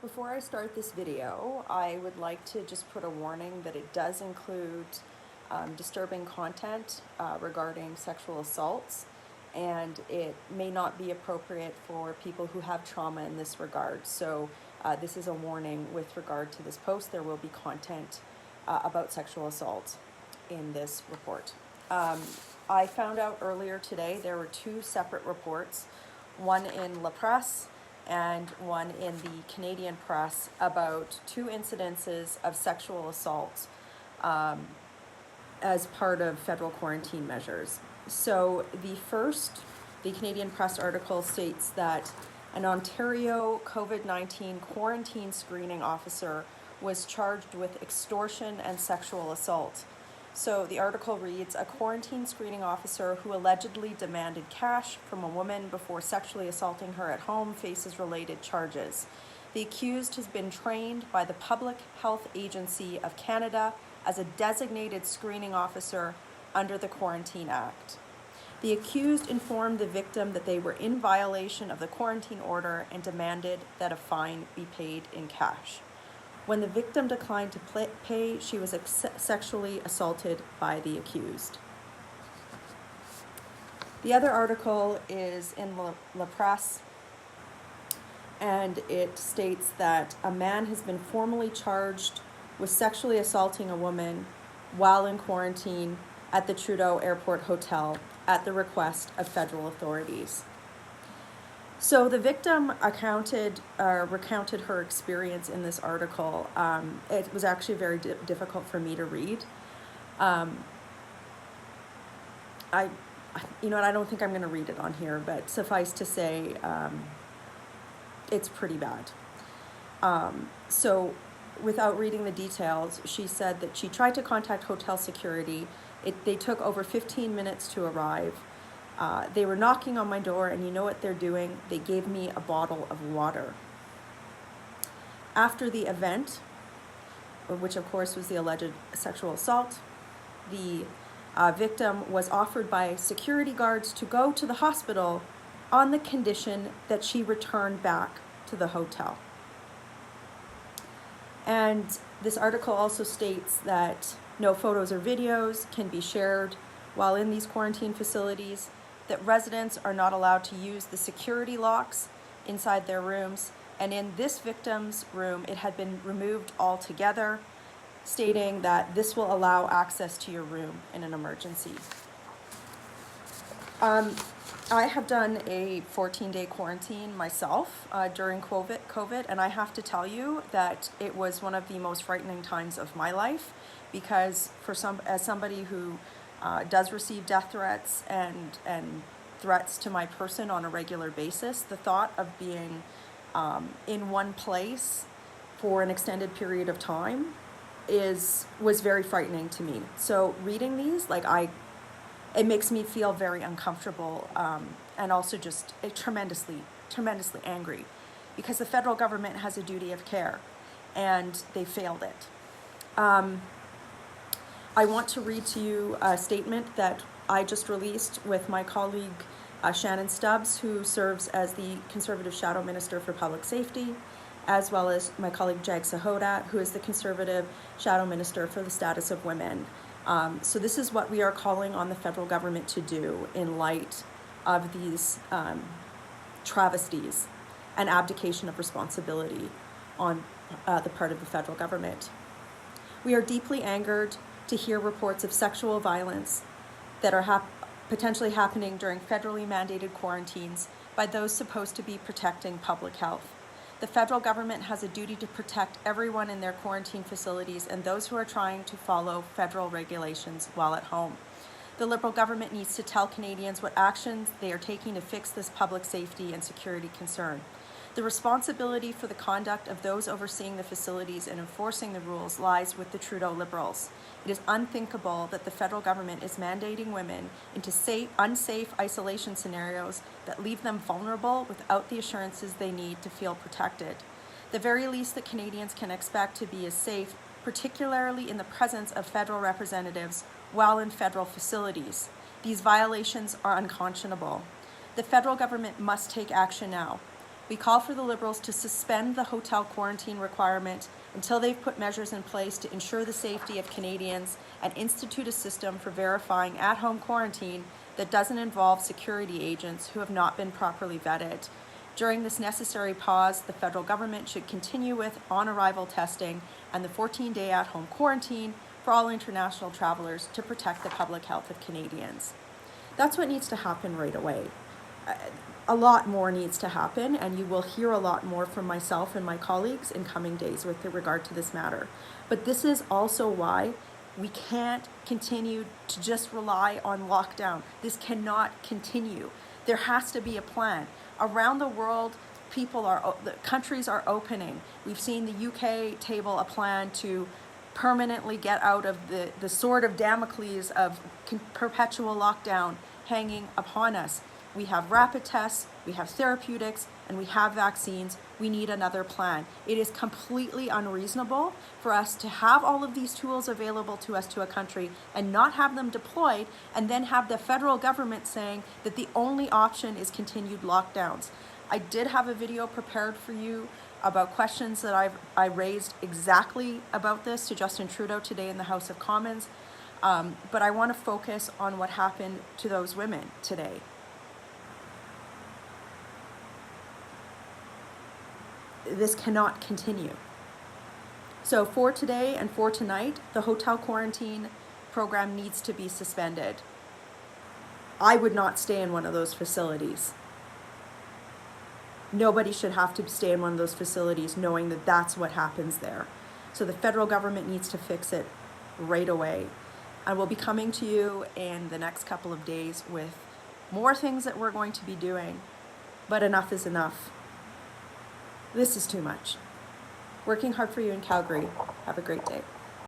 Before I start this video, I would like to just put a warning that it does include disturbing content regarding sexual assaults, and it may not be appropriate for people who have trauma in this regard. So this is a warning with regard to this post. There will be content about sexual assault in this report. I found out earlier today there were two separate reports, one in La Presse and one in the Canadian press, about two incidences of sexual assault as part of federal quarantine measures. So the Canadian press article states that an Ontario COVID-19 quarantine screening officer was charged with extortion and sexual assault. So the article reads, a quarantine screening officer who allegedly demanded cash from a woman before sexually assaulting her at home faces related charges. The accused has been trained by the Public Health Agency of Canada as a designated screening officer under the Quarantine Act. The accused informed the victim that they were in violation of the quarantine order and demanded that a fine be paid in cash. When the victim declined to pay, she was sexually assaulted by the accused. The other article is in La Presse, and it states that a man has been formally charged with sexually assaulting a woman while in quarantine at the Trudeau Airport Hotel at the request of federal authorities. So the victim recounted her experience in this article. It was actually very difficult for me to read. I don't think I'm going to read it on here, but suffice to say, it's pretty bad. So without reading the details, she said that she tried to contact hotel security. They took over 15 minutes to arrive. They were knocking on my door, and you know what they're doing? They gave me a bottle of water. After the event, which of course was the alleged sexual assault, the victim was offered by security guards to go to the hospital on the condition that she return back to the hotel. And this article also states that no photos or videos can be shared while in these quarantine facilities, that residents are not allowed to use the security locks inside their rooms, and in this victim's room, it had been removed altogether, stating that this will allow access to your room in an emergency. I have done a 14-day quarantine myself during COVID, and I have to tell you that it was one of the most frightening times of my life, because as somebody who does receive death threats and threats to my person on a regular basis, the thought of being in one place for an extended period of time was very frightening to me. So reading these, it makes me feel very uncomfortable, and also just tremendously angry, because the federal government has a duty of care, and they failed it. I want to read to you a statement that I just released with my colleague Shannon Stubbs, who serves as the Conservative Shadow Minister for Public Safety, as well as my colleague Jag Sahota, who is the Conservative Shadow Minister for the Status of Women. So this is what we are calling on the federal government to do in light of these travesties and abdication of responsibility on the part of the federal government. We are deeply angered to hear reports of sexual violence that are potentially happening during federally mandated quarantines by those supposed to be protecting public health. The federal government has a duty to protect everyone in their quarantine facilities and those who are trying to follow federal regulations while at home. The Liberal government needs to tell Canadians what actions they are taking to fix this public safety and security concern. The responsibility for the conduct of those overseeing the facilities and enforcing the rules lies with the Trudeau Liberals. It is unthinkable that the federal government is mandating women into unsafe isolation scenarios that leave them vulnerable without the assurances they need to feel protected. The very least that Canadians can expect to be is safe, particularly in the presence of federal representatives while in federal facilities. These violations are unconscionable. The federal government must take action now. We call for the Liberals to suspend the hotel quarantine requirement until they've put measures in place to ensure the safety of Canadians and institute a system for verifying at-home quarantine that doesn't involve security agents who have not been properly vetted. During this necessary pause, the federal government should continue with on-arrival testing and the 14-day at-home quarantine for all international travelers to protect the public health of Canadians. That's what needs to happen right away. A lot more needs to happen, and you will hear a lot more from myself and my colleagues in coming days with regard to this matter. But this is also why we can't continue to just rely on lockdown. This cannot continue. There has to be a plan. Around the world, the countries are opening. We've seen the UK table a plan to permanently get out of the sword of Damocles of perpetual lockdown hanging upon us. We have rapid tests, we have therapeutics, and we have vaccines. We need another plan. It is completely unreasonable for us to have all of these tools available to us to a country and not have them deployed, and then have the federal government saying that the only option is continued lockdowns. I did have a video prepared for you about questions that I raised exactly about this to Justin Trudeau today in the House of Commons, but I want to focus on what happened to those women today. This cannot continue. So for today and for tonight, the hotel quarantine program needs to be suspended. I would not stay in one of those facilities. Nobody should have to stay in one of those facilities knowing that that's what happens there. So the federal government needs to fix it right away. I will be coming to you in the next couple of days with more things that we're going to be doing, but enough is enough. This is too much. Working hard for you in Calgary. Have a great day.